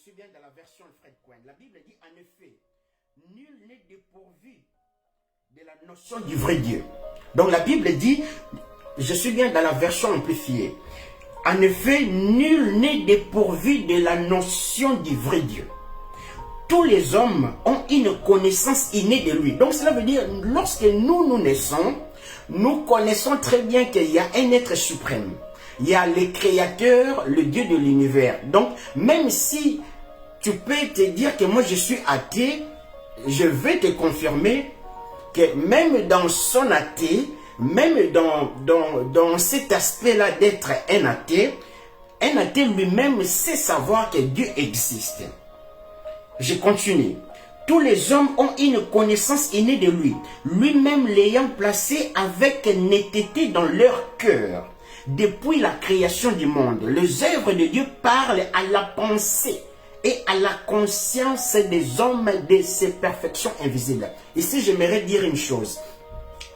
suis bien dans la version Alfred Cohen. La Bible dit en effet, nul n'est dépourvu de la notion du vrai Dieu. Donc la Bible dit, je suis bien dans la version amplifiée. En effet, nul n'est dépourvu de la notion du vrai Dieu. Tous les hommes ont une connaissance innée de lui. Donc cela veut dire, lorsque nous naissons, nous connaissons très bien qu'il y a un être suprême. Il y a le créateur, le Dieu de l'univers. Donc même si tu peux te dire que moi je suis athée, je vais te confirmer que même dans son athée, même dans cet aspect-là d'être un athée lui-même sait savoir que Dieu existe. Je continue. Tous les hommes ont une connaissance innée de lui, lui-même l'ayant placé avec netteté dans leur cœur. Depuis la création du monde, les œuvres de Dieu parlent à la pensée et à la conscience des hommes de ses perfections invisibles. Ici, j'aimerais dire une chose.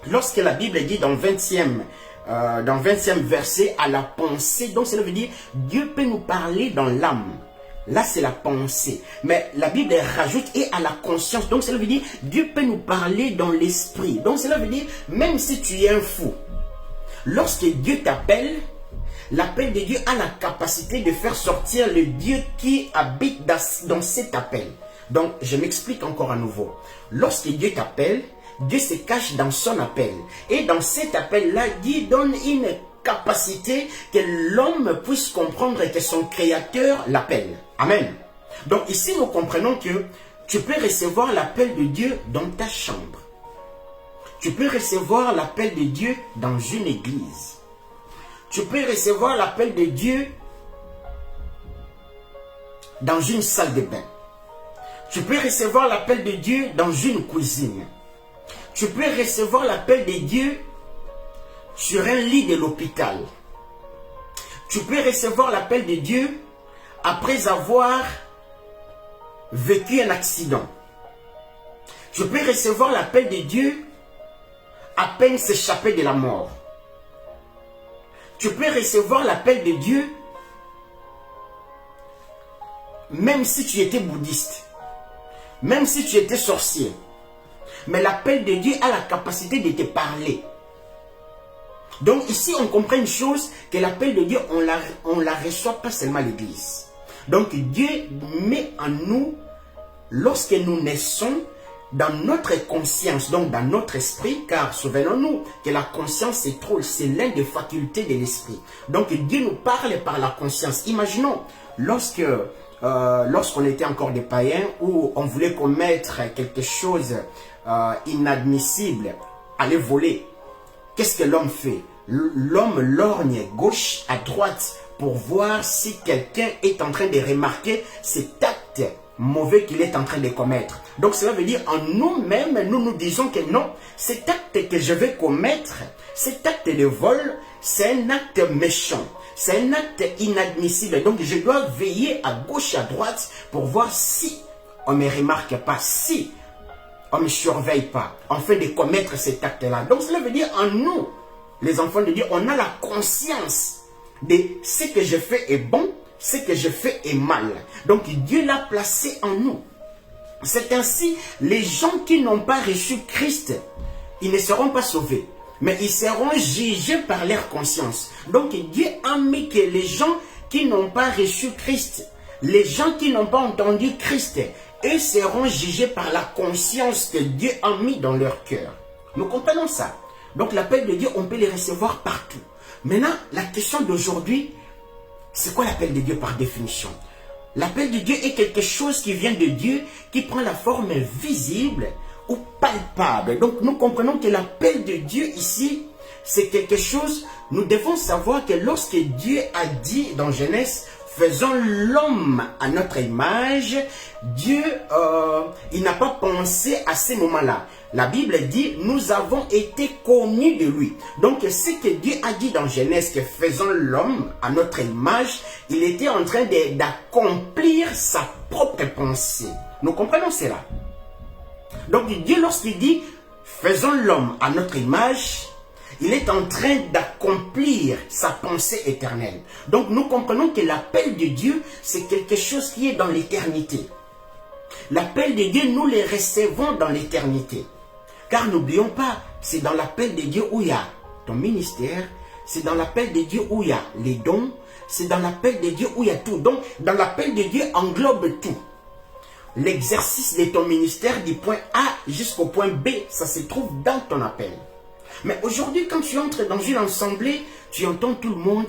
Lorsque la Bible dit dans 20e verset, à la pensée, donc cela veut dire Dieu peut nous parler dans l'âme. Là, c'est la pensée. Mais la Bible rajoute et à la conscience. Donc, cela veut dire Dieu peut nous parler dans l'esprit. Donc, cela veut dire même si tu es un fou, lorsque Dieu t'appelle, l'appel de Dieu a la capacité de faire sortir le Dieu qui habite dans cet appel. Donc, je m'explique encore à nouveau. Lorsque Dieu t'appelle, Dieu se cache dans son appel. Et dans cet appel-là, Dieu donne une capacité que l'homme puisse comprendre que son créateur l'appelle. Amen. Donc ici, nous comprenons que tu peux recevoir l'appel de Dieu dans ta chambre. Tu peux recevoir l'appel de Dieu dans une église. Tu peux recevoir l'appel de Dieu dans une salle de bain. Tu peux recevoir l'appel de Dieu dans une cuisine. Tu peux recevoir l'appel de Dieu sur un lit de l'hôpital. Tu peux recevoir l'appel de Dieu après avoir vécu un accident. Tu peux recevoir l'appel de Dieu à peine s'échapper de la mort. Tu peux recevoir l'appel de Dieu même si tu étais bouddhiste, même si tu étais sorcier. Mais l'appel de Dieu a la capacité de te parler. Donc ici, on comprend une chose, que l'appel de Dieu, on la reçoit pas seulement à l'église. Donc Dieu met en nous, lorsque nous naissons, dans notre conscience, donc dans notre esprit, car souvenons-nous que la conscience c'est l'une des facultés de l'esprit. Donc Dieu nous parle par la conscience. Imaginons, lorsqu'on était encore des païens, où on voulait commettre quelque chose inadmissible, aller voler. Qu'est-ce que l'homme fait? L'homme lorgne gauche à droite pour voir si quelqu'un est en train de remarquer cet acte mauvais qu'il est en train de commettre. Donc cela veut dire en nous-mêmes, nous disons que non, cet acte que je vais commettre, cet acte de vol, c'est un acte méchant. C'est un acte inadmissible. Donc je dois veiller à gauche et à droite pour voir si on ne me remarque pas, si on ne me surveille pas, afin de commettre cet acte-là. Donc cela veut dire en nous, les enfants de Dieu, on a la conscience de ce que je fais est bon, ce que je fais est mal. Donc Dieu l'a placé en nous. C'est ainsi, les gens qui n'ont pas reçu Christ, ils ne seront pas sauvés, mais ils seront jugés par leur conscience. Donc Dieu a mis que les gens qui n'ont pas reçu Christ, les gens qui n'ont pas entendu Christ, eux seront jugés par la conscience que Dieu a mis dans leur cœur. Nous comprenons ça. Donc l'appel de Dieu, on peut les recevoir partout. Maintenant, la question d'aujourd'hui, c'est quoi l'appel de Dieu par définition? L'appel de Dieu est quelque chose qui vient de Dieu, qui prend la forme visible ou palpable. Donc nous comprenons que l'appel de Dieu ici, c'est quelque chose, nous devons savoir que lorsque Dieu a dit dans Genèse, faisons l'homme à notre image, Dieu, il n'a pas pensé à ce moment-là. La Bible dit, nous avons été connus de lui. Donc, ce que Dieu a dit dans Genèse, que faisons l'homme à notre image, il était en train d'accomplir sa propre pensée. Nous comprenons cela. Donc, Dieu, lorsqu'il dit, faisons l'homme à notre image, Il est en train d'accomplir sa pensée éternelle. Donc nous comprenons que l'appel de Dieu, c'est quelque chose qui est dans l'éternité. L'appel de Dieu, nous les recevons dans l'éternité. Car n'oublions pas, c'est dans l'appel de Dieu où il y a ton ministère, c'est dans l'appel de Dieu où il y a les dons, c'est dans l'appel de Dieu où il y a tout. Donc, dans l'appel de Dieu englobe tout. L'exercice de ton ministère du point A jusqu'au point B, ça se trouve dans ton appel. Mais aujourd'hui, quand tu entres dans une assemblée, tu entends tout le monde,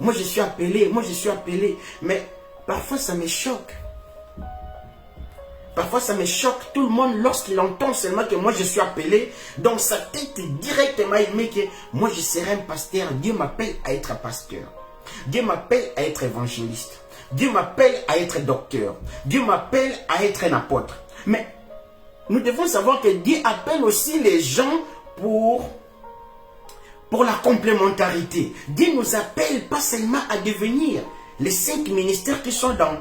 moi je suis appelé, moi je suis appelé. Mais parfois ça me choque. Parfois ça me choque, tout le monde lorsqu'il entend seulement que moi je suis appelé, dans sa tête directement il met que moi je serai un pasteur, Dieu m'appelle à être un pasteur. Dieu m'appelle à être évangéliste. Dieu m'appelle à être docteur. Dieu m'appelle à être un apôtre. Mais nous devons savoir que Dieu appelle aussi les gens pour la complémentarité. Dieu nous appelle pas seulement à devenir les 5 ministères qui sont dans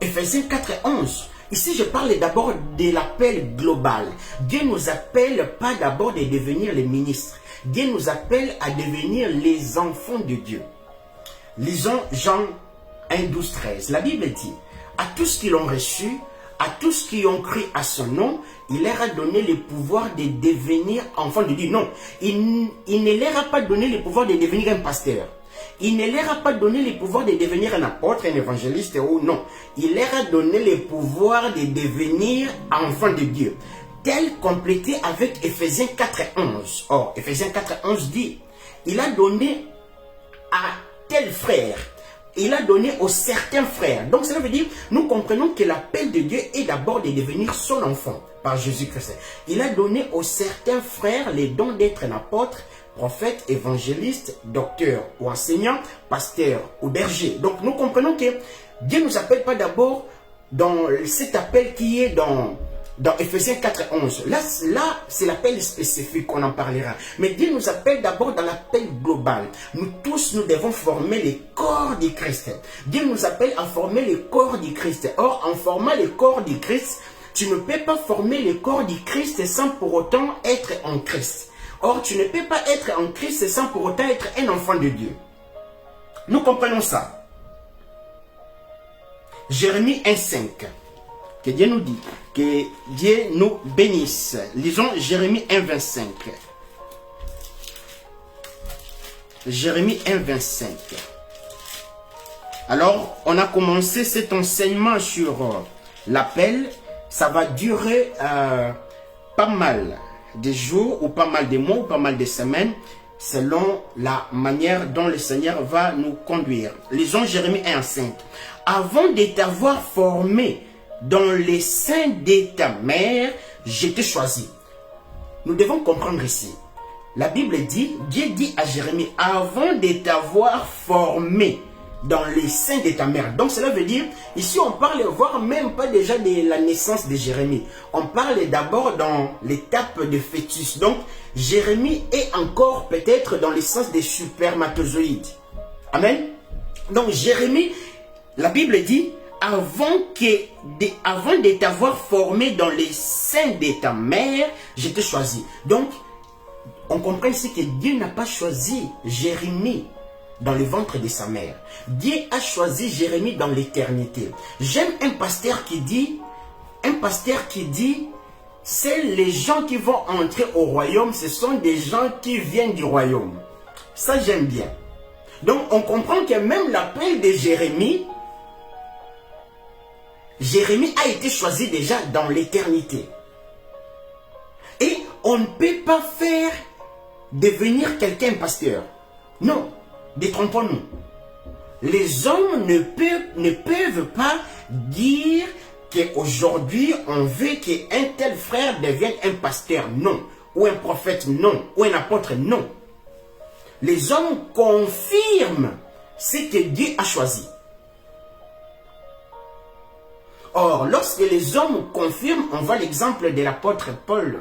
Ephésiens 4 et 11. Ici, je parle d'abord de l'appel global. Dieu ne nous appelle pas d'abord de devenir les ministres. Dieu nous appelle à devenir les enfants de Dieu. Lisons Jean 1, 12, 13. La Bible dit, à tous qui l'ont reçu, à tous qui ont cru à son nom, il leur a donné le pouvoir de devenir enfants de Dieu. Non, il ne leur a pas donné le pouvoir de devenir un pasteur. Il ne leur a pas donné le pouvoir de devenir un apôtre, un évangéliste ou non. Il leur a donné le pouvoir de devenir enfants de Dieu. Tel complété avec Ephésiens 4 et 11. Or, Ephésiens 4 et 11 dit, il a donné à tel frère. Il a donné aux certains frères. Donc cela veut dire, nous comprenons que l'appel de Dieu est d'abord de devenir son enfant par Jésus-Christ. Il a donné aux certains frères les dons d'être un apôtre, prophète, évangéliste, docteur ou enseignant, pasteur ou berger. Donc nous comprenons que Dieu ne nous appelle pas d'abord dans cet appel qui est dans Ephésiens 4 et 11. Là c'est l'appel spécifique, on en parlera. Mais Dieu nous appelle d'abord dans l'appel global. Nous tous, nous devons former le corps du Christ. Dieu nous appelle à former le corps du Christ. Or, en formant le corps du Christ, tu ne peux pas former le corps du Christ sans pour autant être en Christ. Or, tu ne peux pas être en Christ sans pour autant être un enfant de Dieu. Nous comprenons ça. Jérémie 1,5. Que Dieu nous dit, que Dieu nous bénisse. Lisons Jérémie 1,25. Jérémie 1,25. Alors, on a commencé cet enseignement sur l'appel. Ça va durer pas mal de jours ou pas mal de mois ou pas mal de semaines selon la manière dont le Seigneur va nous conduire. Lisons Jérémie 1,5. Avant de t'avoir formé dans les seins de ta mère, je t'ai choisi. Nous devons comprendre ici. La Bible dit, Dieu dit à Jérémie, avant de t'avoir formé dans les seins de ta mère. Donc cela veut dire, ici on parle, voire même pas déjà de la naissance de Jérémie. On parle d'abord dans l'étape de fœtus. Donc Jérémie est encore peut-être dans le sens des spermatozoïdes. Amen. Donc Jérémie, la Bible dit, avant de t'avoir formé dans les seins de ta mère, je t'ai choisi. Donc, on comprend ici que Dieu n'a pas choisi Jérémie dans le ventre de sa mère. Dieu a choisi Jérémie dans l'éternité. J'aime un pasteur qui dit, c'est les gens qui vont entrer au royaume, ce sont des gens qui viennent du royaume. Ça, j'aime bien. Donc, on comprend que même l'appel de Jérémie a été choisi déjà dans l'éternité. Et on ne peut pas faire devenir quelqu'un pasteur. Non, détrompons-nous. Les hommes ne peuvent pas dire qu'aujourd'hui on veut qu'un tel frère devienne un pasteur. Non. Ou un prophète. Non. Ou un apôtre. Non. Les hommes confirment ce que Dieu a choisi. Or, lorsque les hommes confirment, on voit l'exemple de l'apôtre Paul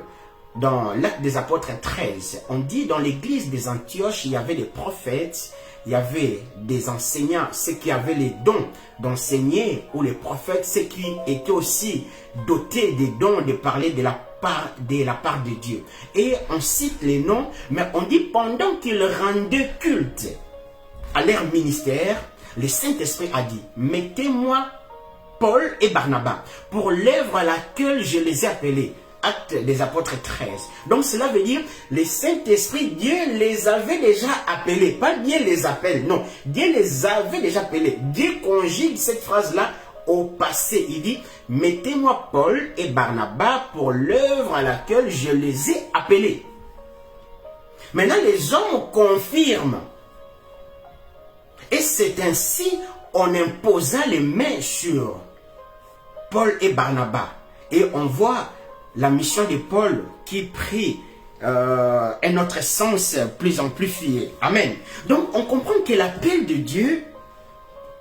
dans l'Acte des Apôtres 13. On dit dans l'église des Antioches, il y avait des prophètes, il y avait des enseignants, ceux qui avaient les dons d'enseigner, ou les prophètes, ceux qui étaient aussi dotés des dons de parler de la de la part de Dieu. Et on cite les noms, mais on dit pendant qu'ils rendaient culte à leur ministère, le Saint-Esprit a dit, mettez-moi Paul et Barnabas pour l'œuvre à laquelle je les ai appelés. Actes des apôtres 13. Donc cela veut dire, le Saint-Esprit, Dieu les avait déjà appelés. Pas Dieu les appelle, non. Dieu les avait déjà appelés. Dieu conjugue cette phrase-là au passé. Il dit, mettez-moi Paul et Barnabas pour l'œuvre à laquelle je les ai appelés. Maintenant, les hommes confirment. Et c'est ainsi, on imposa les mains sur Paul et Barnabas. Et on voit la mission de Paul qui prit un autre sens plus en plus fié. Amen. Donc, on comprend que l'appel de Dieu,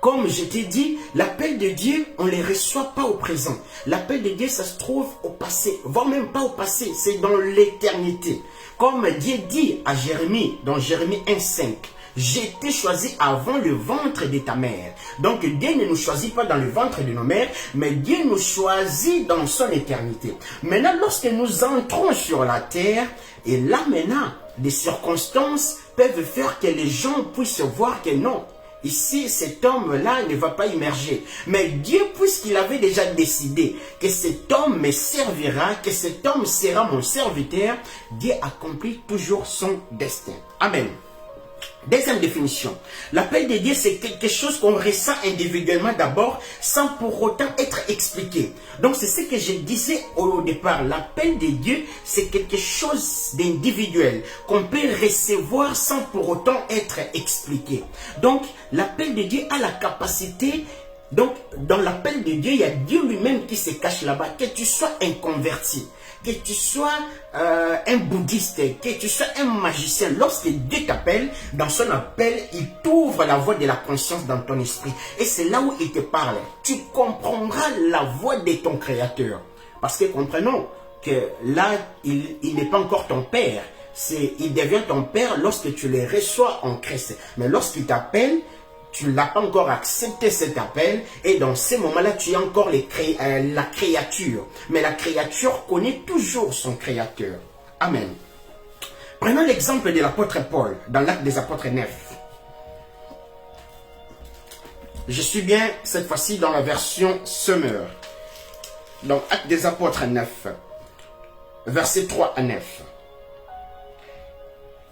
comme je t'ai dit, l'appel de Dieu, on ne les reçoit pas au présent. L'appel de Dieu, ça se trouve au passé, voire même pas au passé, c'est dans l'éternité. Comme Dieu dit à Jérémie, dans Jérémie 1,5, j'ai été choisi avant le ventre de ta mère. Donc Dieu ne nous choisit pas dans le ventre de nos mères, mais Dieu nous choisit dans son éternité. Maintenant, lorsque nous entrons sur la terre, et là maintenant, des circonstances peuvent faire que les gens puissent voir que non, ici, cet homme-là ne va pas immerger. Mais Dieu, puisqu'il avait déjà décidé que cet homme me servira, que cet homme sera mon serviteur, Dieu accomplit toujours son destin. Amen. Deuxième définition, l'appel de Dieu, c'est quelque chose qu'on ressent individuellement d'abord, sans pour autant être expliqué. Donc c'est ce que je disais au départ, l'appel de Dieu, c'est quelque chose d'individuel, qu'on peut recevoir sans pour autant être expliqué. Donc l'appel de Dieu a la capacité, donc dans l'appel de Dieu, il y a Dieu lui-même qui se cache là-bas, que tu sois un converti, que tu sois un bouddhiste, que tu sois un magicien, lorsque Dieu t'appelle, dans son appel, il t'ouvre la voie de la conscience dans ton esprit. Et c'est là où il te parle. Tu comprendras la voix de ton Créateur. Parce que comprenons que là, il n'est pas encore ton Père. Il devient ton Père lorsque tu le reçois en Christ. Mais lorsqu'il t'appelle, tu n'as pas encore accepté cet appel et dans ces moments-là, tu es encore la créature. Mais la créature connaît toujours son Créateur. Amen. Prenons l'exemple de l'apôtre Paul dans l'Acte des Apôtres 9. Je suis bien cette fois-ci dans la version Summer. Donc Acte des Apôtres 9, versets 3 à 9.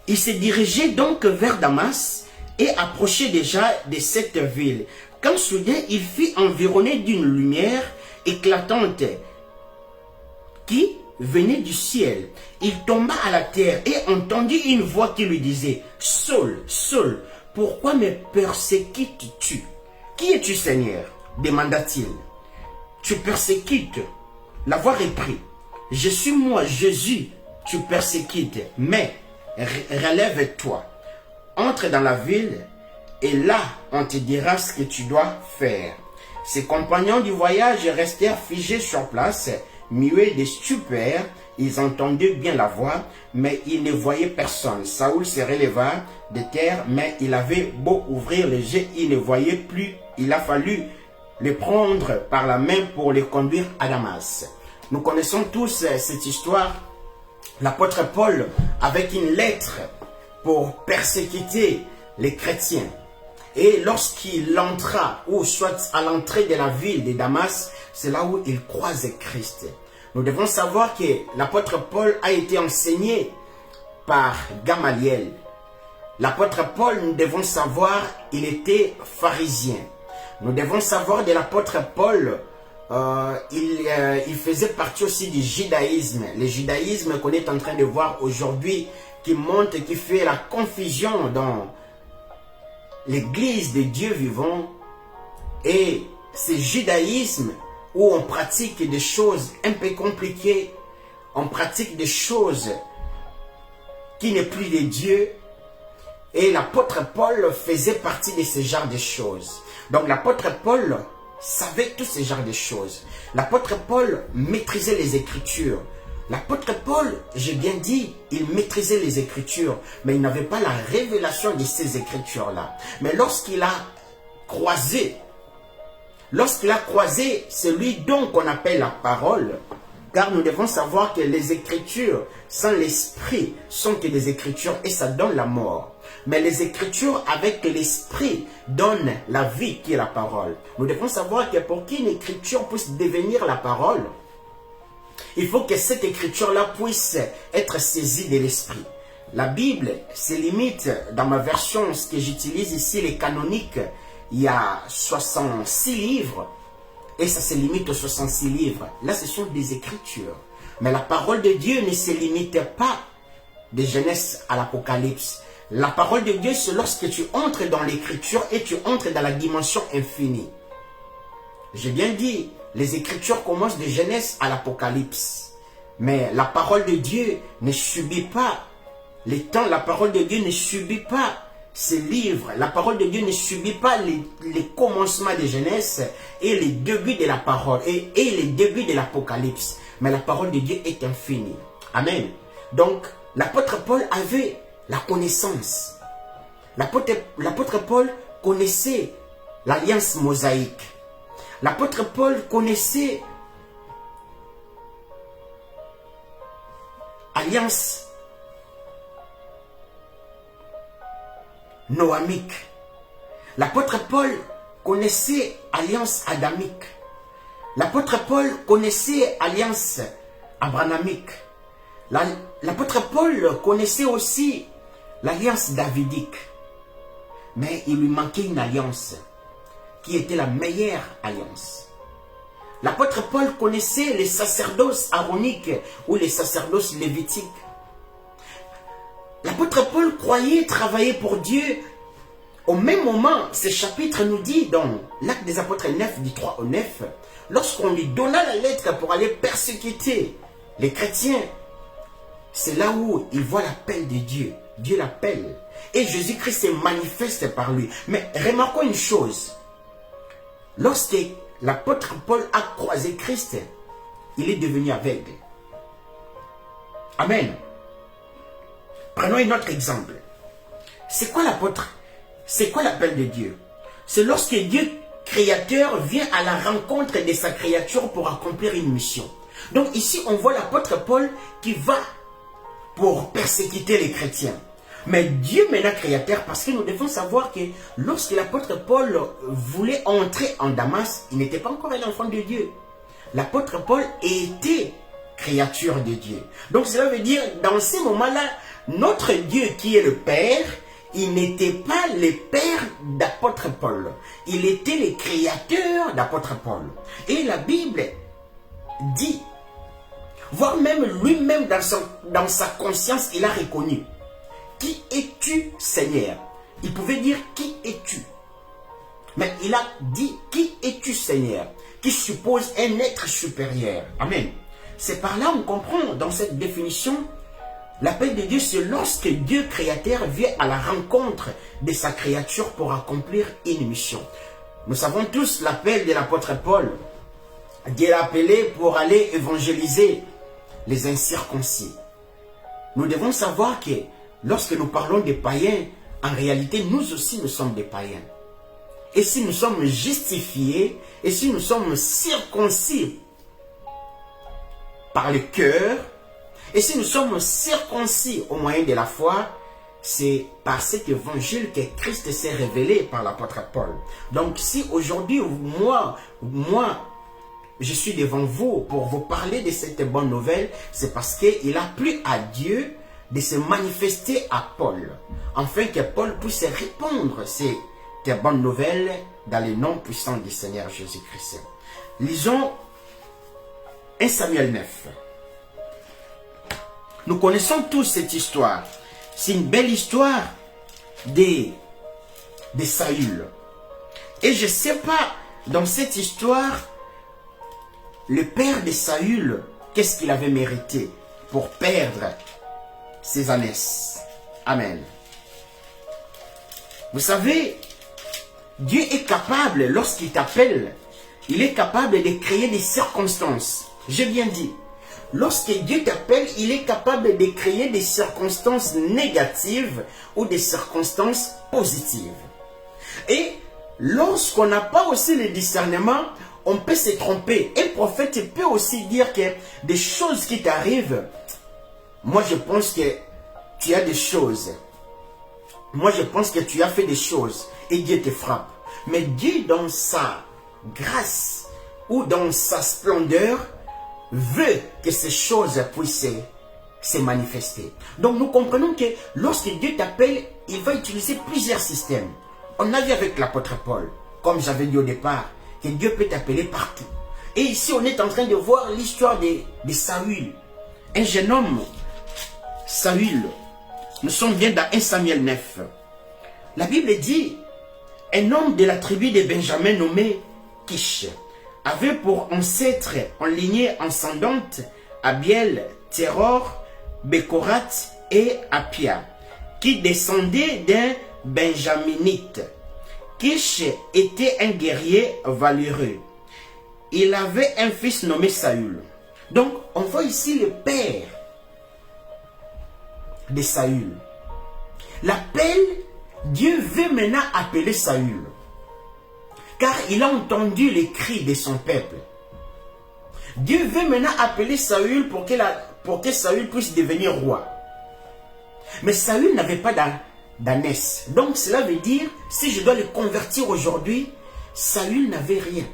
Il s'est dirigé donc vers Damas et approchait déjà de cette ville, quand soudain il fut environné d'une lumière éclatante qui venait du ciel. Il tomba à la terre et entendit une voix qui lui disait, « Saul, Saul, pourquoi me persécutes-tu? Qui es-tu, Seigneur? » demanda-t-il. « Tu persécutes. » La voix reprit, « Je suis moi, Jésus, tu persécutes, mais relève-toi. Entre dans la ville, et là, on te dira ce que tu dois faire. » Ses compagnons du voyage restèrent figés sur place, muets de stupeur. Ils entendaient bien la voix, mais ils ne voyaient personne. Saoul se releva de terre, mais il avait beau ouvrir les yeux, il ne voyait plus. Il a fallu le prendre par la main pour le conduire à Damas. Nous connaissons tous cette histoire. L'apôtre Paul, avec une lettre pour persécuter les chrétiens. Et lorsqu'il entra, ou soit à l'entrée de la ville de Damas, c'est là où il croise Christ. Nous devons savoir que l'apôtre Paul a été enseigné par Gamaliel. L'apôtre Paul, nous devons savoir, il était pharisien. Nous devons savoir de l'apôtre Paul, il faisait partie aussi du judaïsme. Le judaïsme qu'on est en train de voir aujourd'hui, qui monte, qui fait la confusion dans l'église de Dieu vivant. Et ce judaïsme où on pratique des choses un peu compliquées, on pratique des choses qui n'est plus de Dieu. Et l'apôtre Paul faisait partie de ce genre de choses. Donc l'apôtre Paul savait tous ces genres de choses. L'apôtre Paul maîtrisait les Écritures. L'apôtre Paul, j'ai bien dit, il maîtrisait les Écritures, mais il n'avait pas la révélation de ces Écritures-là. Mais lorsqu'il a croisé celui dont on appelle la parole, Car nous devons savoir que les Écritures sans l'Esprit sont que des Écritures et ça donne la mort. Mais les Écritures avec l'Esprit donnent la vie qui est la parole. Nous devons savoir que pour qu'une Écriture puisse devenir la parole, il faut que cette Écriture-là puisse être saisie de l'Esprit. La Bible se limite, dans ma version, ce que j'utilise ici, les canoniques, il y a 66 livres. Et ça se limite aux 66 livres. Là, ce sont des Écritures. Mais la parole de Dieu ne se limite pas de Genèse à l'Apocalypse. La parole de Dieu, c'est lorsque tu entres dans l'Écriture et tu entres dans la dimension infinie. J'ai bien dit, les Écritures commencent de Genèse à l'Apocalypse. Mais la parole de Dieu ne subit pas les temps. La parole de Dieu ne subit pas ces livres. La parole de Dieu ne subit pas les commencements de Genèse et les débuts de la parole et les débuts de l'Apocalypse. Mais la parole de Dieu est infinie. Amen. Donc, l'apôtre Paul avait la connaissance. L'apôtre Paul connaissait l'alliance mosaïque. L'apôtre Paul connaissait l'alliance noamique. L'apôtre Paul connaissait l'alliance adamique. L'apôtre Paul connaissait l'alliance abrahamique. L'apôtre Paul connaissait aussi l'alliance davidique. Mais il lui manquait une alliance qui était la meilleure alliance. L'apôtre Paul connaissait les sacerdoces aaroniques ou les sacerdoces lévitiques. L'apôtre Paul croyait travailler pour Dieu. Au même moment, ce chapitre nous dit dans l'Acte des Apôtres 9, du 3 au 9, lorsqu'on lui donna la lettre pour aller persécuter les chrétiens, c'est là où il voit l'appel de Dieu. Dieu l'appelle. Et Jésus-Christ se manifeste par lui. Mais remarquons une chose. Lorsque l'apôtre Paul a croisé Christ, il est devenu aveugle. Amen. Prenons un autre exemple. C'est quoi l'apôtre? C'est quoi l'appel de Dieu? C'est lorsque Dieu, créateur, vient à la rencontre de sa créature pour accomplir une mission. Donc ici, on voit l'apôtre Paul qui va pour persécuter les chrétiens. Mais Dieu maintenant créateur, parce que nous devons savoir que lorsque l'apôtre Paul voulait entrer en Damas, il n'était pas encore un enfant de Dieu. L'apôtre Paul était créature de Dieu. Donc cela veut dire, dans ces moments-là, notre Dieu qui est le Père, il n'était pas le Père d'apôtre Paul. Il était le créateur d'apôtre Paul. Et la Bible dit, voire même lui-même dans sa conscience, il a reconnu. Qui es-tu, Seigneur? Il pouvait dire, qui es-tu? Mais il a dit, qui es-tu, Seigneur? Qui suppose un être supérieur. Amen. C'est par là qu'on comprend, dans cette définition, l'appel de Dieu, c'est lorsque Dieu créateur vient à la rencontre de sa créature pour accomplir une mission. Nous savons tous l'appel de l'apôtre Paul. Dieu l'a appelé pour aller évangéliser les incirconcis. Nous devons savoir que lorsque nous parlons des païens, en réalité, nous aussi, nous sommes des païens. Et si nous sommes justifiés, et si nous sommes circoncis par le cœur, et si nous sommes circoncis au moyen de la foi, c'est par cet évangile que Christ s'est révélé par l'apôtre Paul. Donc si aujourd'hui, moi, je suis devant vous pour vous parler de cette bonne nouvelle, c'est parce qu'il a plu à Dieu de se manifester à Paul, afin que Paul puisse répondre cette bonne nouvelle dans le nom puissant du Seigneur Jésus-Christ. Lisons 1 Samuel 9. Nous connaissons tous cette histoire. C'est une belle histoire de Saül. Et je ne sais pas, dans cette histoire, le père de Saül, qu'est-ce qu'il avait mérité pour perdre ses ânesses. Amen. Vous savez, Dieu est capable, lorsqu'il t'appelle, il est capable de créer des circonstances. J'ai bien dit. Lorsque Dieu t'appelle, il est capable de créer des circonstances négatives ou des circonstances positives. Et lorsqu'on n'a pas aussi le discernement, on peut se tromper. Un prophète peut aussi dire que des choses qui t'arrivent, moi je pense que tu as des choses. Moi je pense que tu as fait des choses et Dieu te frappe. Mais Dieu dans sa grâce ou dans sa splendeur veut que ces choses puissent se manifester. Donc nous comprenons que lorsque Dieu t'appelle, il va utiliser plusieurs systèmes. On a vu avec l'apôtre Paul, comme j'avais dit au départ, que Dieu peut t'appeler partout. Et ici on est en train de voir l'histoire de Saül. Un jeune homme, Saül. Nous sommes bien dans 1 Samuel 9. La Bible dit, un homme de la tribu de Benjamin nommé Kish avait pour ancêtre en lignée ascendante Abiel, Teror, Bécorat et Apia, qui descendaient d'un benjaminite. Kish était un guerrier valeureux. Il avait un fils nommé Saül. Donc, on voit ici le père de Saül. L'appel, Dieu veut maintenant appeler Saül. Car il a entendu les cris de son peuple. Dieu veut maintenant appeler Saül pour que Saül puisse devenir roi. Mais Saül n'avait pas d'ânesse. Donc cela veut dire, si je dois le convertir aujourd'hui, Saül n'avait rien.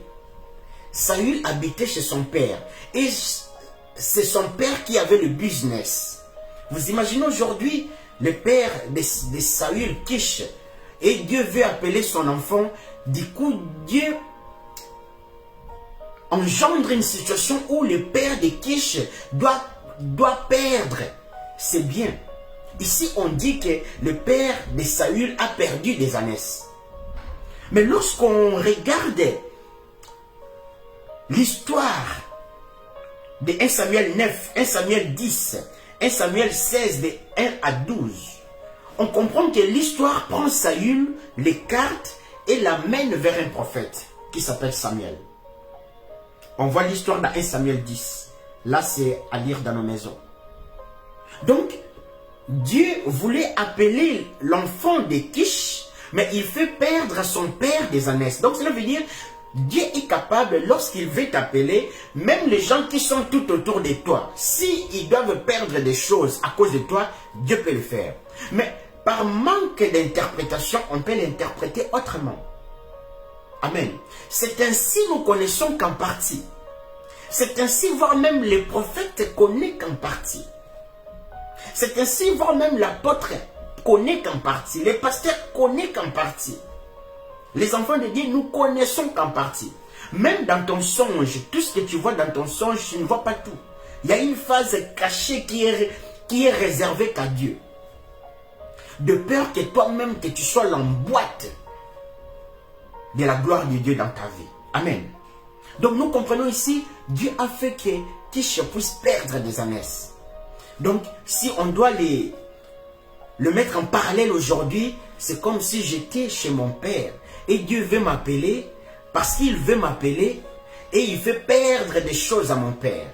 Saül habitait chez son père. Et c'est son père qui avait le business. Vous imaginez aujourd'hui le père de Saül, Kish, et Dieu veut appeler son enfant. Du coup, Dieu engendre une situation où le père de Kish doit perdre ses biens. Ici, on dit que le père de Saül a perdu des ânesses. Mais lorsqu'on regarde l'histoire de 1 Samuel 9, 1 Samuel 10, 1 Samuel 16, de 1 à 12, on comprend que l'histoire prend Saül, l'écarte et l'amène vers un prophète qui s'appelle Samuel. On voit l'histoire dans 1 Samuel 10. Là, c'est à lire dans nos maisons. Donc, Dieu voulait appeler l'enfant de Kish, mais il fait perdre à son père des ânesses. Donc, cela veut dire, Dieu est capable, lorsqu'il veut t'appeler, même les gens qui sont tout autour de toi, s'ils doivent perdre des choses à cause de toi, Dieu peut le faire. Mais par manque d'interprétation, on peut l'interpréter autrement. Amen. C'est ainsi nous connaissons qu'en partie. C'est ainsi, voire même les prophètes connaissent qu'en partie. C'est ainsi, voire même l'apôtre connaît qu'en partie. Les pasteurs connaissent qu'en partie. Les enfants de Dieu, nous connaissons qu'en partie. Même dans ton songe, tout ce que tu vois dans ton songe, tu ne vois pas tout. Il y a une phase cachée qui est réservée qu'à Dieu. De peur que toi-même, que tu sois l'emboîte de la gloire de Dieu dans ta vie. Amen. Donc nous comprenons ici, Dieu a fait que Kish puisse perdre des ânesses. Donc si on doit le mettre en parallèle aujourd'hui, c'est comme si j'étais chez mon père. Et Dieu veut m'appeler, parce qu'il veut m'appeler, et il fait perdre des choses à mon père.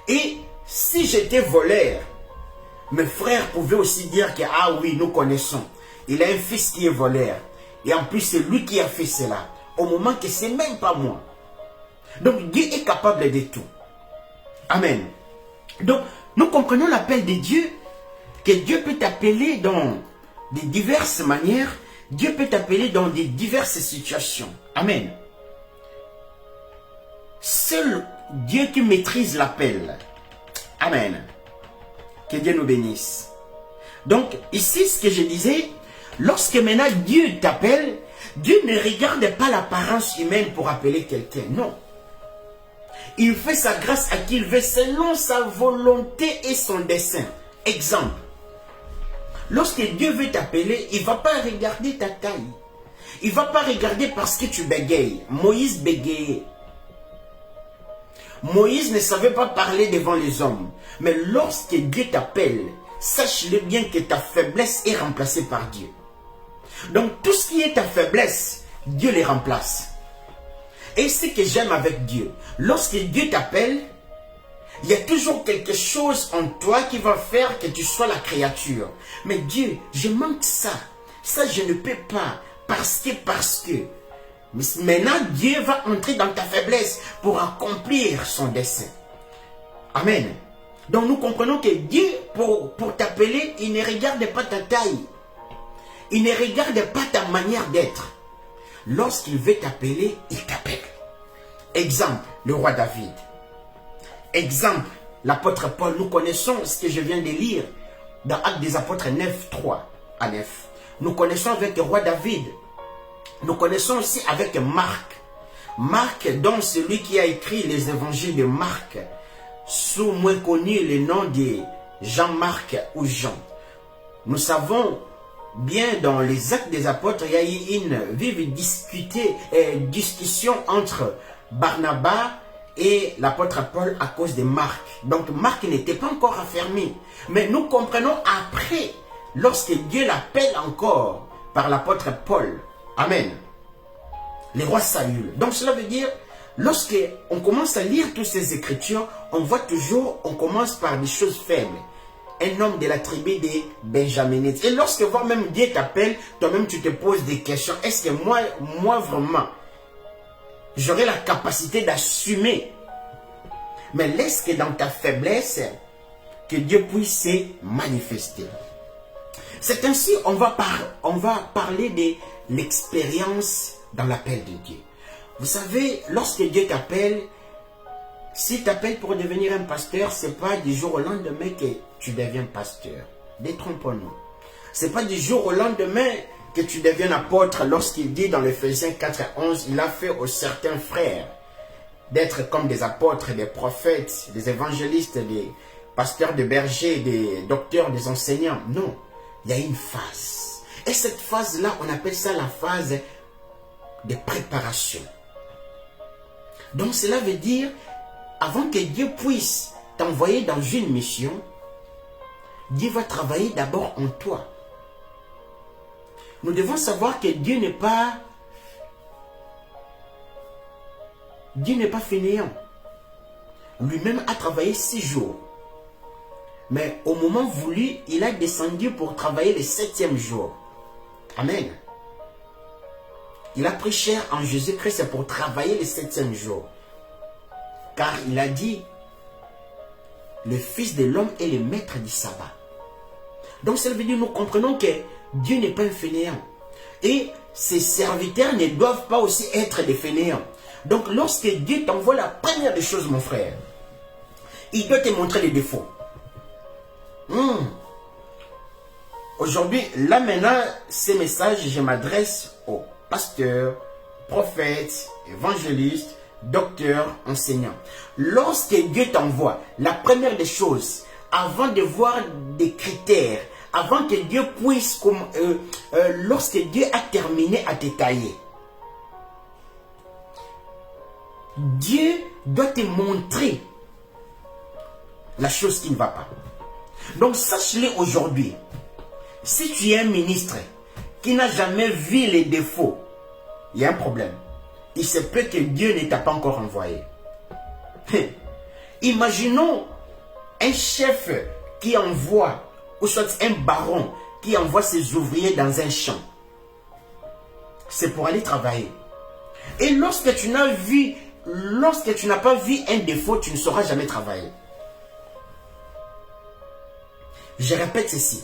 Et si j'étais voleur, mes frères pouvaient aussi dire que, ah oui, nous connaissons. Il a un fils qui est voleur. Et en plus, c'est lui qui a fait cela. Au moment que c'est même pas moi. Donc, Dieu est capable de tout. Amen. Donc, nous comprenons l'appel de Dieu, que Dieu peut t'appeler dans de diverses manières. Dieu peut t'appeler dans de diverses situations. Amen. Seul Dieu qui maîtrise l'appel. Amen. Que Dieu nous bénisse. Donc, ici, ce que je disais, lorsque maintenant Dieu t'appelle, Dieu ne regarde pas l'apparence humaine pour appeler quelqu'un. Non. Il fait sa grâce à qui il veut selon sa volonté et son dessein. Exemple. Lorsque Dieu veut t'appeler, il ne va pas regarder ta taille. Il ne va pas regarder parce que tu bégayes. Moïse bégayait. Moïse ne savait pas parler devant les hommes. Mais lorsque Dieu t'appelle, sache-le bien que ta faiblesse est remplacée par Dieu. Donc tout ce qui est ta faiblesse, Dieu les remplace. Et ce que j'aime avec Dieu, lorsque Dieu t'appelle, il y a toujours quelque chose en toi qui va faire que tu sois la créature. Mais Dieu, je manque ça. Ça, je ne peux pas. Parce que. Maintenant, Dieu va entrer dans ta faiblesse pour accomplir son dessein. Amen. Donc nous comprenons que Dieu, pour t'appeler, il ne regarde pas ta taille. Il ne regarde pas ta manière d'être. Lorsqu'il veut t'appeler, il t'appelle. Exemple, le roi David. Exemple, l'apôtre Paul. Nous connaissons ce que je viens de lire dans Actes des Apôtres 9, 3 à 9. Nous connaissons avec le roi David. Nous connaissons aussi avec Marc. Marc, dont celui qui a écrit les évangiles de Marc, sous moins connu le nom de Jean-Marc ou Jean. Nous savons bien dans les Actes des Apôtres, il y a eu une vive discussion entre Barnabas et l'apôtre Paul à cause de Marc. Donc Marc n'était pas encore affermi. Mais nous comprenons après, lorsque Dieu l'appelle encore par l'apôtre Paul. Amen. Le roi Saül. Donc cela veut dire, lorsque on commence à lire toutes ces écritures, on voit toujours, on commence par des choses faibles. Un homme de la tribu des Benjaminites. Et lorsque même Dieu t'appelle, toi-même tu te poses des questions. Est-ce que moi vraiment, j'aurai la capacité d'assumer? Mais laisse que dans ta faiblesse, que Dieu puisse se manifester. C'est ainsi, on va parler de l'expérience dans l'appel de Dieu. Vous savez, lorsque Dieu t'appelle, s'il t'appelle pour devenir un pasteur, ce n'est pas du jour au lendemain que tu deviens pasteur. Détrompons-nous. Ce n'est pas du jour au lendemain que tu deviens apôtre. Lorsqu'il dit dans l'Éphésiens 4 et 11, il a fait aux certains frères d'être comme des apôtres, des prophètes, des évangélistes, des pasteurs de bergers, des docteurs, des enseignants. Non, il y a une phase. Et cette phase-là, on appelle ça la phase de préparation. Donc cela veut dire, avant que Dieu puisse t'envoyer dans une mission, Dieu va travailler d'abord en toi. Nous devons savoir que Dieu n'est pas fainéant. Lui-même a travaillé 6 jours. Mais au moment voulu, il a descendu pour travailler le 7e jour. Amen. Il a pris chair en Jésus-Christ pour travailler le 7e jour. Car il a dit, le Fils de l'homme est le maître du sabbat. Donc ça veut dire, nous comprenons que Dieu n'est pas un fainéant. Et ses serviteurs ne doivent pas aussi être des fainéants. Donc lorsque Dieu t'envoie, la première des choses, mon frère, il doit te montrer les défauts. Aujourd'hui, là maintenant, ces messages, je m'adresse aux pasteurs, prophètes, évangélistes, docteurs, enseignants. Lorsque Dieu t'envoie, la première des choses, avant de voir des critères, avant que Dieu puisse, lorsque Dieu a terminé à te tailler, Dieu doit te montrer la chose qui ne va pas. Donc sache-le aujourd'hui, si tu es un ministre qui n'a jamais vu les défauts, il y a un problème. Il se peut que Dieu ne t'a pas encore envoyé. Imaginons un chef qui envoie, ou soit un baron qui envoie ses ouvriers dans un champ. C'est pour aller travailler. Et lorsque tu n'as pas vu un défaut, tu ne sauras jamais travailler. Je répète ceci.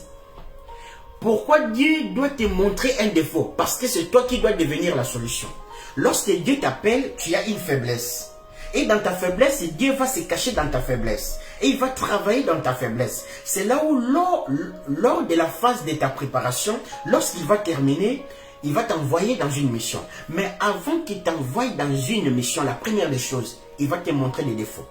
Pourquoi Dieu doit te montrer un défaut? Parce que c'est toi qui dois devenir la solution. Lorsque Dieu t'appelle, tu as une faiblesse. Et dans ta faiblesse, Dieu va se cacher dans ta faiblesse. Et il va travailler dans ta faiblesse. C'est là où, lors de la phase de ta préparation, lorsqu'il va terminer, il va t'envoyer dans une mission. Mais avant qu'il t'envoie dans une mission, la première des choses, il va te montrer les défauts.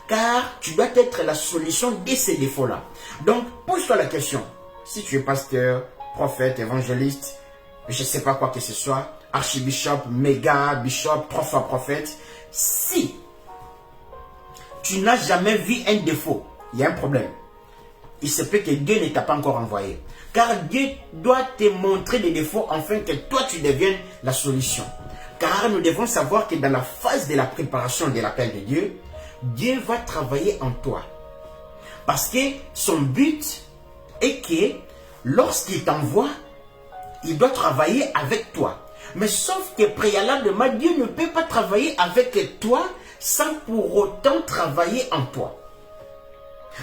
Car tu dois être la solution de ces défauts-là. Donc, pose-toi la question. Si tu es pasteur, prophète, évangéliste, je ne sais pas quoi que ce soit, archibishop, méga, bishop, 3 fois prophète, si tu n'as jamais vu un défaut, il y a un problème. Il se peut que Dieu ne t'a pas encore envoyé. Car Dieu doit te montrer des défauts afin que toi tu deviennes la solution. Car nous devons savoir que dans la phase de la préparation de l'appel de Dieu, Dieu va travailler en toi. Parce que son but est que lorsqu'il t'envoie, il doit travailler avec toi. Mais sauf que préalablement, Dieu ne peut pas travailler avec toi sans pour autant travailler en toi.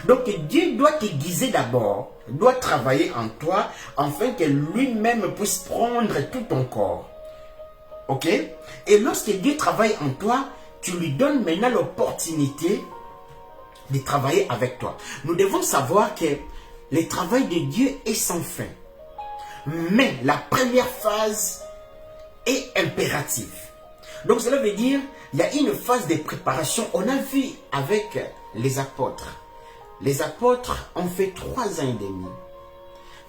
Donc Dieu doit te guider d'abord, doit travailler en toi, afin que lui-même puisse prendre tout ton corps. Ok? Et lorsque Dieu travaille en toi, tu lui donnes maintenant l'opportunité de travailler avec toi. Nous devons savoir que le travail de Dieu est sans fin. Mais la première phase est impérative. Donc cela veut dire, il y a une phase de préparation. On a vu avec les apôtres. Les apôtres ont fait 3 ans et demi.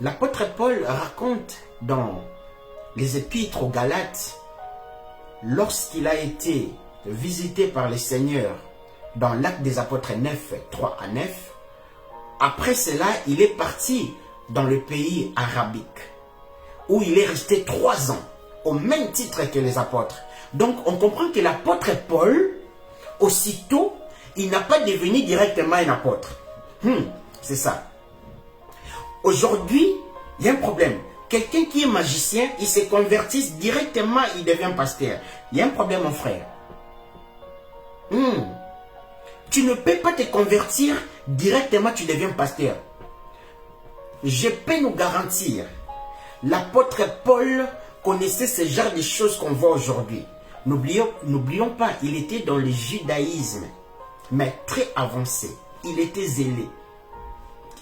L'apôtre Paul raconte dans les épîtres aux Galates, lorsqu'il a été visité par le Seigneur dans l'Acte des Apôtres 9, 3 à 9, après cela, il est parti dans le pays arabique, où il est resté 3 ans, au même titre que les apôtres. Donc, on comprend que l'apôtre Paul, aussitôt, il n'a pas devenu directement un apôtre. C'est ça. Aujourd'hui, il y a un problème. Quelqu'un qui est magicien, il se convertit directement, il devient pasteur. Il y a un problème, mon frère. Tu ne peux pas te convertir directement, tu deviens pasteur. Je peux nous garantir, l'apôtre Paul connaissait ce genre de choses qu'on voit aujourd'hui. N'oublions pas, il était dans le judaïsme, mais très avancé. Il était zélé.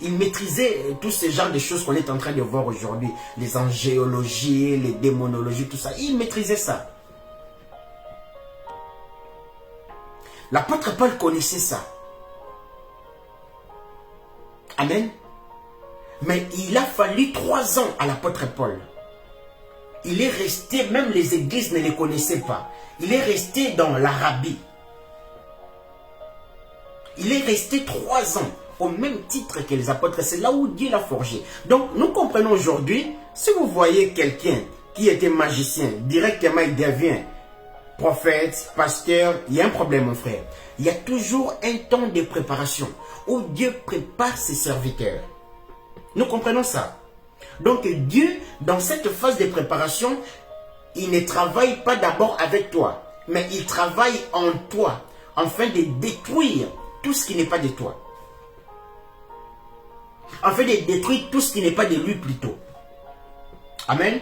Il maîtrisait tout ce genre de choses qu'on est en train de voir aujourd'hui. Les angéologies, les démonologies, tout ça. Il maîtrisait ça. L'apôtre Paul connaissait ça. Amen. Mais il a fallu 3 ans à l'apôtre Paul. Il est resté, même les églises ne les connaissaient pas. Il est resté dans l'Arabie. Il est resté 3 ans, au même titre que les apôtres. C'est là où Dieu l'a forgé. Donc, nous comprenons aujourd'hui, si vous voyez quelqu'un qui était magicien, directement il devient prophète, pasteur, il y a un problème, mon frère. Il y a toujours un temps de préparation où Dieu prépare ses serviteurs. Nous comprenons ça. Donc Dieu, dans cette phase de préparation, il ne travaille pas d'abord avec toi, mais il travaille en toi, afin de détruire tout ce qui n'est pas de toi. Afin de détruire tout ce qui n'est pas de lui plutôt. Amen.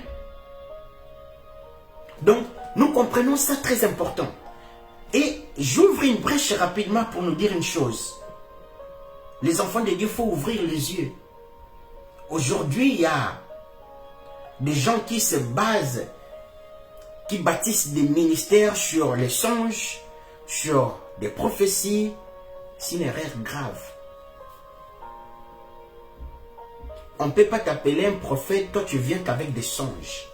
Donc, nous comprenons ça très important. Et j'ouvre une brèche rapidement pour nous dire une chose. Les enfants de Dieu, il faut ouvrir les yeux. Aujourd'hui, il y a des gens qui se basent, qui bâtissent des ministères sur les songes, sur des prophéties. C'est une erreur grave. On ne peut pas t'appeler un prophète, toi tu viens qu'avec des songes.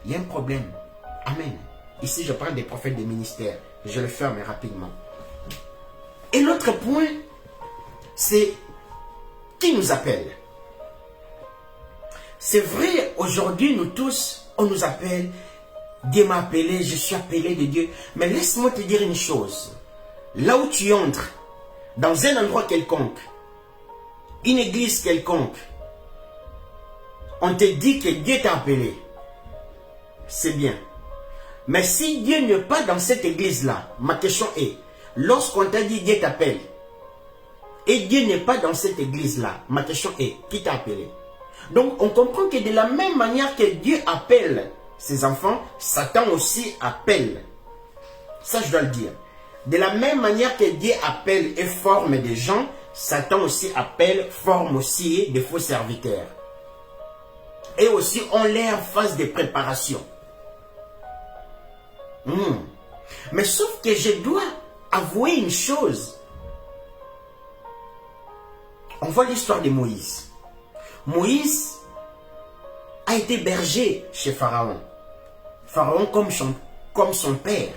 Il y a un problème. Amen. Ici, je parle des prophètes des ministères. Je le ferme rapidement. Et l'autre point, c'est qui nous appelle. C'est vrai, aujourd'hui, nous tous, on nous appelle. Dieu m'a appelé, je suis appelé de Dieu. Mais laisse-moi te dire une chose. Là où tu entres, dans un endroit quelconque, une église quelconque, on te dit que Dieu t'a appelé. C'est bien. Mais si Dieu n'est pas dans cette église-là, ma question est, lorsqu'on t'a dit Dieu t'appelle, et Dieu n'est pas dans cette église-là, ma question est, qui t'a appelé? Donc on comprend que de la même manière que Dieu appelle ses enfants, Satan aussi appelle. Ça je dois le dire. De la même manière que Dieu appelle et forme des gens, Satan aussi appelle, forme aussi des faux serviteurs. Et aussi on leur phase de préparation. Mais sauf que je dois avouer une chose. On voit l'histoire de Moïse. Moïse a été berger chez Pharaon. Pharaon comme son père.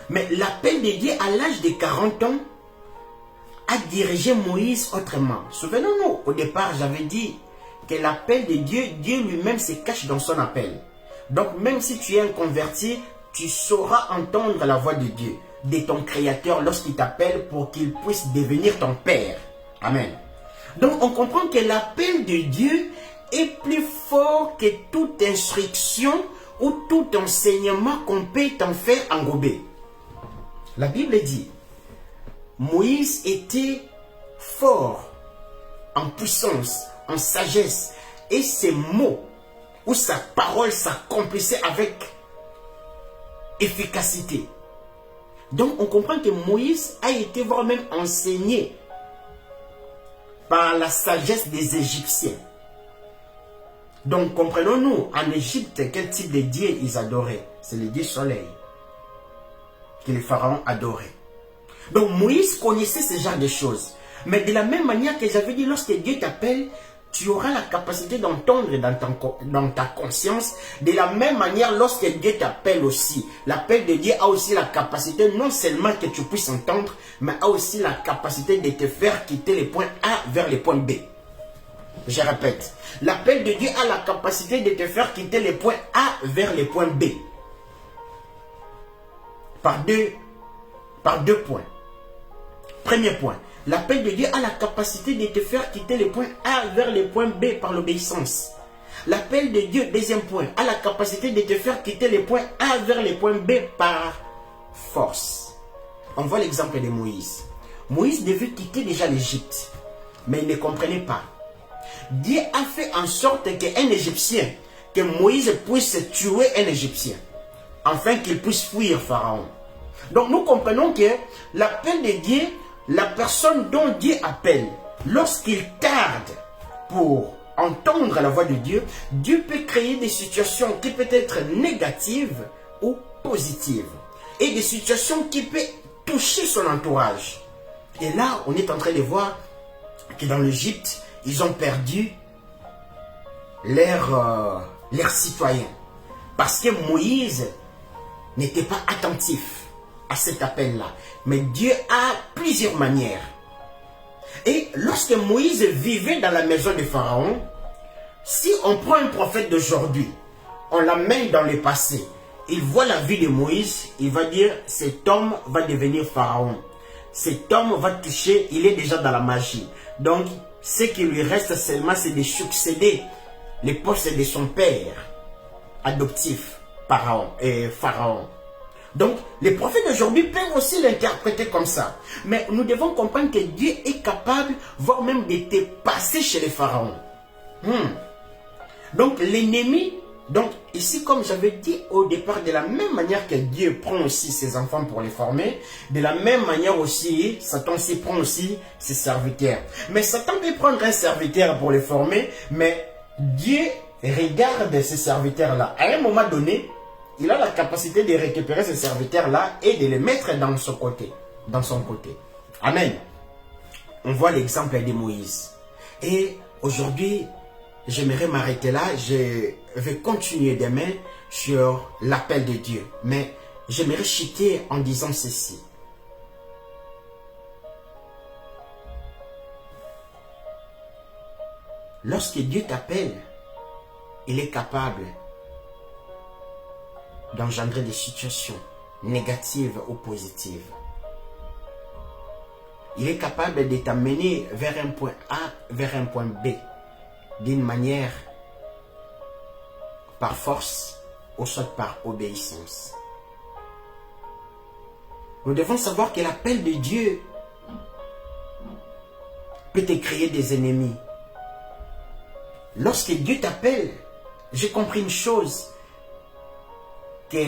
Mais l'appel de Dieu à l'âge de 40 ans a dirigé Moïse autrement. Souvenons-nous, au départ, j'avais dit que l'appel de Dieu, Dieu lui-même se cache dans son appel. Donc, même si tu es un converti, tu sauras entendre la voix de Dieu, de ton Créateur, lorsqu'il t'appelle pour qu'il puisse devenir ton Père. Amen. Donc, on comprend que l'appel de Dieu est plus fort que toute instruction ou tout enseignement qu'on peut en faire engober. La Bible dit, Moïse était fort en puissance, en sagesse, et ses mots ou sa parole s'accomplissait avec efficacité. Donc on comprend que Moïse a été voire même enseigné par la sagesse des Égyptiens. Donc comprenons-nous, en Égypte, quel type de dieu ils adoraient? C'est le dieu soleil que les pharaons adoraient. Donc Moïse connaissait ce genre de choses. Mais de la même manière que j'avais dit, lorsque Dieu t'appelle, tu auras la capacité d'entendre dans ta conscience. De la même manière, lorsque Dieu t'appelle aussi, l'appel de Dieu a aussi la capacité, non seulement que tu puisses entendre, mais a aussi la capacité de te faire quitter les points A vers les points B. Je répète, l'appel de Dieu a la capacité de te faire quitter les points A vers les points B. Par deux points. Premier point. L'appel de Dieu a la capacité de te faire quitter les points A vers les points B par l'obéissance. L'appel de Dieu, deuxième point, a la capacité de te faire quitter les points A vers les points B par force. On voit l'exemple de Moïse. Moïse devait quitter déjà l'Égypte, mais il ne comprenait pas. Dieu a fait en sorte qu'un Égyptien, que Moïse puisse tuer un Égyptien, afin qu'il puisse fuir Pharaon. Donc nous comprenons que l'appel de Dieu, la personne dont Dieu appelle, lorsqu'il tarde pour entendre la voix de Dieu, Dieu peut créer des situations qui peuvent être négatives ou positives. Et des situations qui peuvent toucher son entourage. Et là, on est en train de voir que dans l'Égypte, ils ont perdu leurs citoyens. Parce que Moïse n'était pas attentif à cet appel-là. Mais Dieu a plusieurs manières. Et lorsque Moïse vivait dans la maison de Pharaon, si on prend un prophète d'aujourd'hui, on l'amène dans le passé, il voit la vie de Moïse, il va dire, cet homme va devenir Pharaon. Cet homme va toucher, il est déjà dans la magie. Donc, ce qui lui reste seulement, c'est de succéder les postes de son père adoptif, Pharaon. Donc, les prophètes d'aujourd'hui peuvent aussi l'interpréter comme ça. Mais nous devons comprendre que Dieu est capable, voire même de te passer chez les pharaons. Donc, l'ennemi, donc ici, comme j'avais dit au départ, de la même manière que Dieu prend aussi ses enfants pour les former, de la même manière aussi, Satan aussi prend aussi ses serviteurs. Mais Satan peut prendre un serviteur pour les former, mais Dieu regarde ces serviteurs-là. À un moment donné, il a la capacité de récupérer ces serviteurs-là et de les mettre dans son côté. Amen. On voit l'exemple de Moïse. Et aujourd'hui, j'aimerais m'arrêter là. Je vais continuer demain sur l'appel de Dieu. Mais j'aimerais chuter en disant ceci. Lorsque Dieu t'appelle, il est capable d'engendrer des situations négatives ou positives. Il est capable de t'amener vers un point A, vers un point B, d'une manière par force ou soit par obéissance. Nous devons savoir que l'appel de Dieu peut te créer des ennemis. Lorsque Dieu t'appelle, j'ai compris une chose, que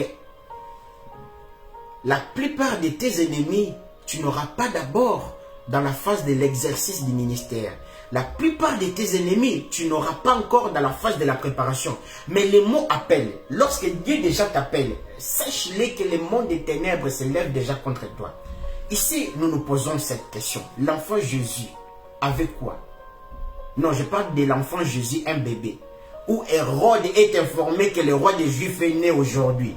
la plupart de tes ennemis, tu n'auras pas d'abord dans la phase de l'exercice du ministère. La plupart de tes ennemis, tu n'auras pas encore dans la phase de la préparation. Mais le mot appel, lorsque Dieu déjà t'appelle, sache-le que le monde des ténèbres se lève déjà contre toi. Ici, nous nous posons cette question. L'enfant Jésus, avec quoi? Non, je parle de l'enfant Jésus, un bébé. Où Hérode est informé que le roi des Juifs est né aujourd'hui.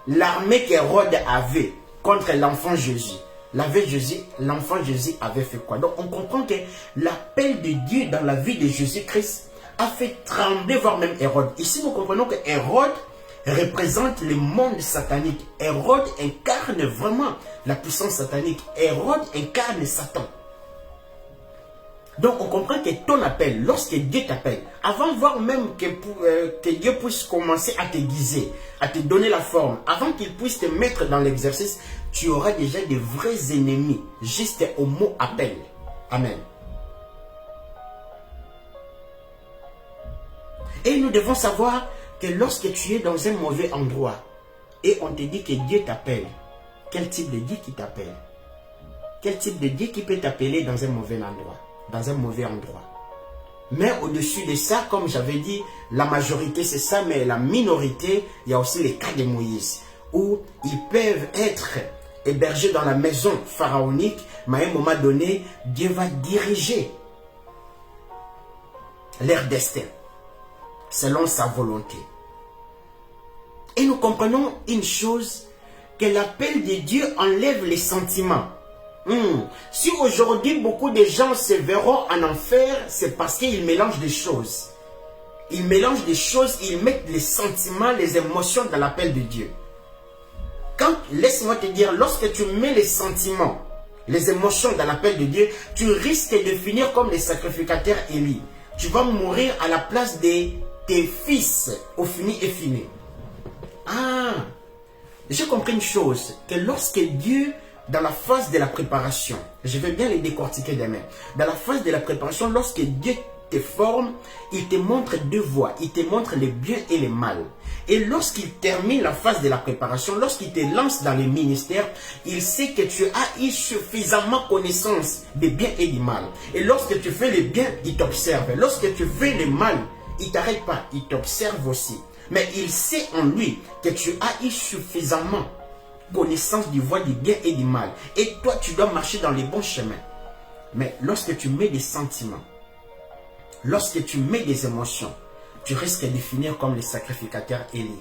L'armée qu'Hérode avait contre l'enfant Jésus, l'enfant Jésus avait fait quoi? Donc on comprend que l'appel de Dieu dans la vie de Jésus-Christ a fait trembler, voire même Hérode. Ici nous comprenons que Hérode représente le monde satanique. Hérode incarne vraiment la puissance satanique. Hérode incarne Satan. Donc on comprend que ton appel, lorsque Dieu t'appelle, avant voir même que Dieu puisse commencer à te guiser, à te donner la forme, avant qu'il puisse te mettre dans l'exercice, tu auras déjà de vrais ennemis, juste au mot appel. Amen. Et nous devons savoir que lorsque tu es dans un mauvais endroit et on te dit que Dieu t'appelle, quel type de Dieu qui t'appelle? Quel type de Dieu qui peut t'appeler dans un mauvais endroit? Dans un mauvais endroit. Mais au-dessus de ça, comme j'avais dit, la majorité c'est ça, mais la minorité, il y a aussi les cas de Moïse, où ils peuvent être hébergés dans la maison pharaonique, mais à un moment donné, Dieu va diriger leur destin, selon sa volonté. Et nous comprenons une chose, que l'appel de Dieu enlève les sentiments. Si aujourd'hui beaucoup de gens se verront en enfer, c'est parce qu'ils mélangent des choses. Ils mélangent des choses, ils mettent les sentiments, les émotions dans l'appel de Dieu. Quand, laisse-moi te dire, lorsque tu mets les sentiments, les émotions dans l'appel de Dieu, tu risques de finir comme les sacrificateurs Élie. Tu vas mourir à la place de tes fils au fini et fini. Ah, j'ai compris une chose, que lorsque Dieu, dans la phase de la préparation, je vais bien les décortiquer demain, dans la phase de la préparation, lorsque Dieu te forme, il te montre deux voies, il te montre le bien et le mal. Et lorsqu'il termine la phase de la préparation, lorsqu'il te lance dans le ministère, il sait que tu as eu suffisamment connaissance du bien et du mal. Et lorsque tu fais le bien, il t'observe. Lorsque tu fais le mal, il ne t'arrête pas, il t'observe aussi. Mais il sait en lui que tu as eu suffisamment connaissance du voie du bien et du mal. Et toi, tu dois marcher dans les bons chemins. Mais lorsque tu mets des sentiments, lorsque tu mets des émotions, tu risques de finir comme le sacrificateur Élie.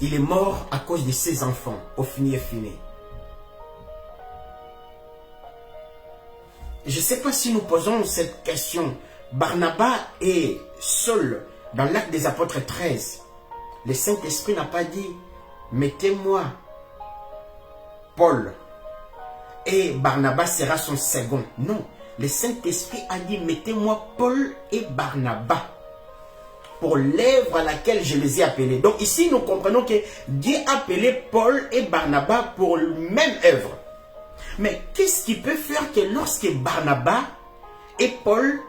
Il est mort à cause de ses enfants, au fini et fini. Je ne sais pas si nous posons cette question. Barnabas et Saul, dans l'acte des apôtres 13, le Saint-Esprit n'a pas dit « Mettez-moi Paul et Barnabas sera son second ». Non, le Saint-Esprit a dit « Mettez-moi Paul et Barnabas pour l'œuvre à laquelle je les ai appelés ». Donc ici, nous comprenons que Dieu a appelé Paul et Barnabas pour la même œuvre. Mais qu'est-ce qui peut faire que lorsque Barnabas et Paul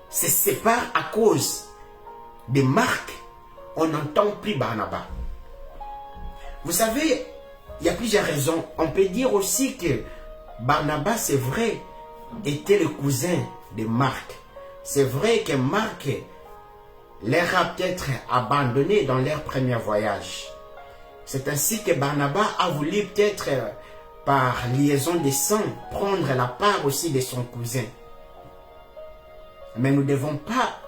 se séparent à cause de Marc, on n'entend plus Barnabas? Vous savez, il y a plusieurs raisons. On peut dire aussi que Barnabas, c'est vrai, était le cousin de Marc. C'est vrai que Marc leur a peut-être abandonné dans leur premier voyage. C'est ainsi que Barnabas a voulu peut-être, par liaison de sang, prendre la part aussi de son cousin. Mais nous ne devons pas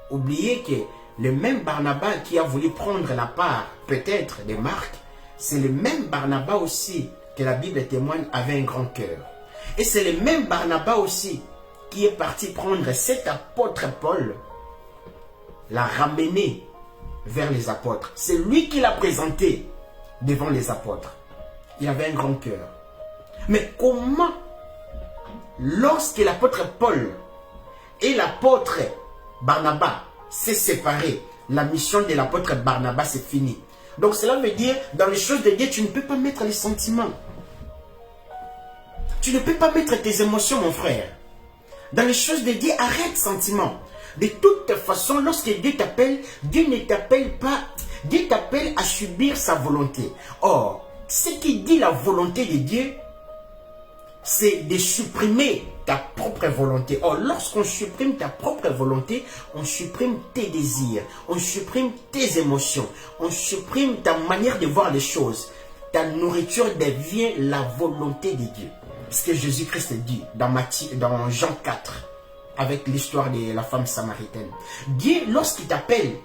oublier que le même Barnabas qui a voulu prendre la part, peut-être, de Marc, c'est le même Barnabas aussi que la Bible témoigne avait un grand cœur. Et c'est le même Barnabas aussi qui est parti prendre cet apôtre Paul, l'a ramené vers les apôtres. C'est lui qui l'a présenté devant les apôtres. Il avait un grand cœur. Mais comment, lorsque l'apôtre Paul et l'apôtre Barnabas s'est séparé, la mission de l'apôtre Barnabas est finie. Donc cela veut dire, dans les choses de Dieu, tu ne peux pas mettre les sentiments. Tu ne peux pas mettre tes émotions, mon frère. Dans les choses de Dieu, arrête sentiments. De toute façon, lorsque Dieu t'appelle, Dieu ne t'appelle pas, Dieu t'appelle à subir sa volonté. Or, ce qui dit la volonté de Dieu, c'est de supprimer ta propre volonté. Or, lorsqu'on supprime ta propre volonté, on supprime tes désirs, on supprime tes émotions, on supprime ta manière de voir les choses. Ta nourriture devient la volonté de Dieu. Ce que Jésus-Christ dit dans Jean 4, avec l'histoire de la femme samaritaine. Dieu, lorsqu'il t'appelle,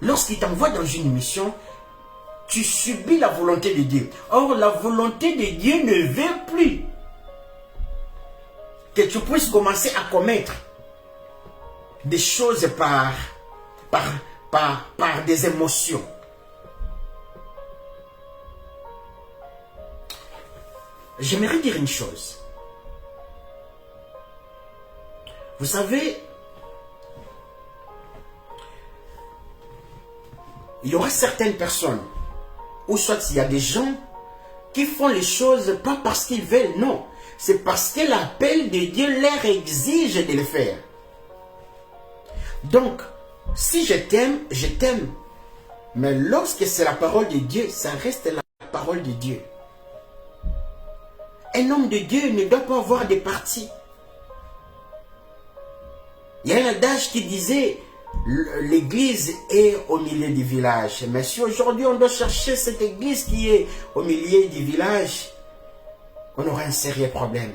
lorsqu'il t'envoie dans une mission, tu subis la volonté de Dieu. Or, la volonté de Dieu ne veut plus que tu puisses commencer à commettre des choses par des émotions. J'aimerais dire une chose. Vous savez, il y aura certaines personnes, ou soit il y a des gens qui font les choses pas parce qu'ils veulent, non. C'est parce que l'appel de Dieu leur exige de le faire. Donc, si je t'aime, je t'aime. Mais lorsque c'est la parole de Dieu, ça reste la parole de Dieu. Un homme de Dieu ne doit pas avoir de parti. Il y a un adage qui disait, l'église est au milieu du village. Mais si aujourd'hui on doit chercher cette église qui est au milieu du village, on aura un sérieux problème.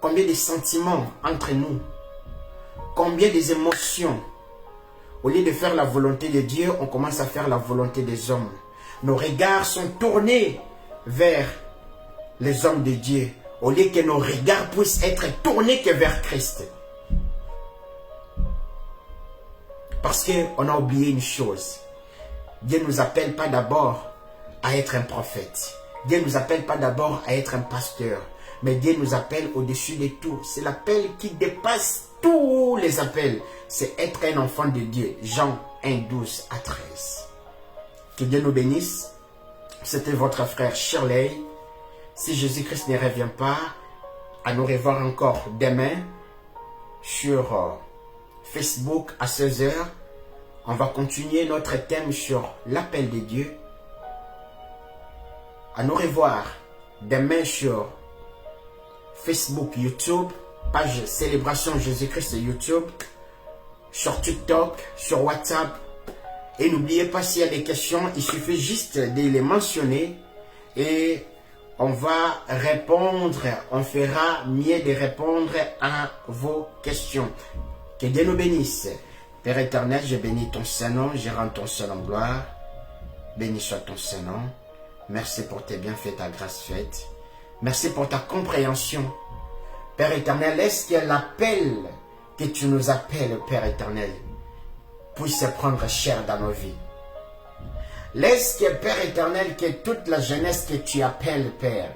Combien de sentiments entre nous? Combien des émotions? Au lieu de faire la volonté de Dieu, on commence à faire la volonté des hommes. Nos regards sont tournés vers les hommes de Dieu, au lieu que nos regards puissent être tournés que vers Christ. Parce qu'on a oublié une chose. Dieu ne nous appelle pas d'abord à être un prophète. Dieu ne nous appelle pas d'abord à être un pasteur. Mais Dieu nous appelle au-dessus de tout. C'est l'appel qui dépasse tous les appels. C'est être un enfant de Dieu. Jean 1, 12 à 13. Que Dieu nous bénisse. C'était votre frère Shirley. Si Jésus-Christ ne revient pas, à nous revoir encore demain sur Facebook à 16 h. On va continuer notre thème sur l'appel de Dieu. À nous revoir demain sur Facebook, YouTube, page Célébration Jésus-Christ YouTube, sur TikTok, sur WhatsApp. Et n'oubliez pas, s'il y a des questions, il suffit juste de les mentionner et on va répondre, on fera mieux de répondre à vos questions. Que Dieu nous bénisse. Père éternel, je bénis ton Saint-Nom, je rends ton Saint en gloire. Béni soit ton Saint-Nom. Merci pour tes bienfaits, ta grâce faite. Merci pour ta compréhension. Père éternel, laisse que l'appel que tu nous appelles, Père éternel, puisse prendre chair dans nos vies. Laisse que, Père éternel, que toute la jeunesse que tu appelles, Père,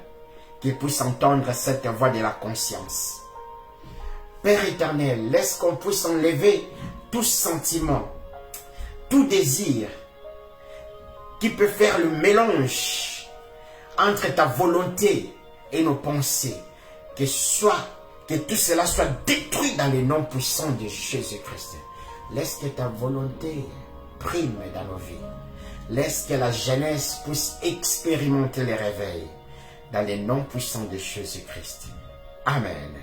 qu'ils puissent entendre cette voix de la conscience. Père éternel, laisse qu'on puisse enlever tout sentiment, tout désir qui peut faire le mélange entre ta volonté et nos pensées. Que tout cela soit détruit dans le nom puissant de Jésus-Christ. Laisse que ta volonté prime dans nos vies. Laisse que la jeunesse puisse expérimenter les réveils dans le nom puissant de Jésus-Christ. Amen.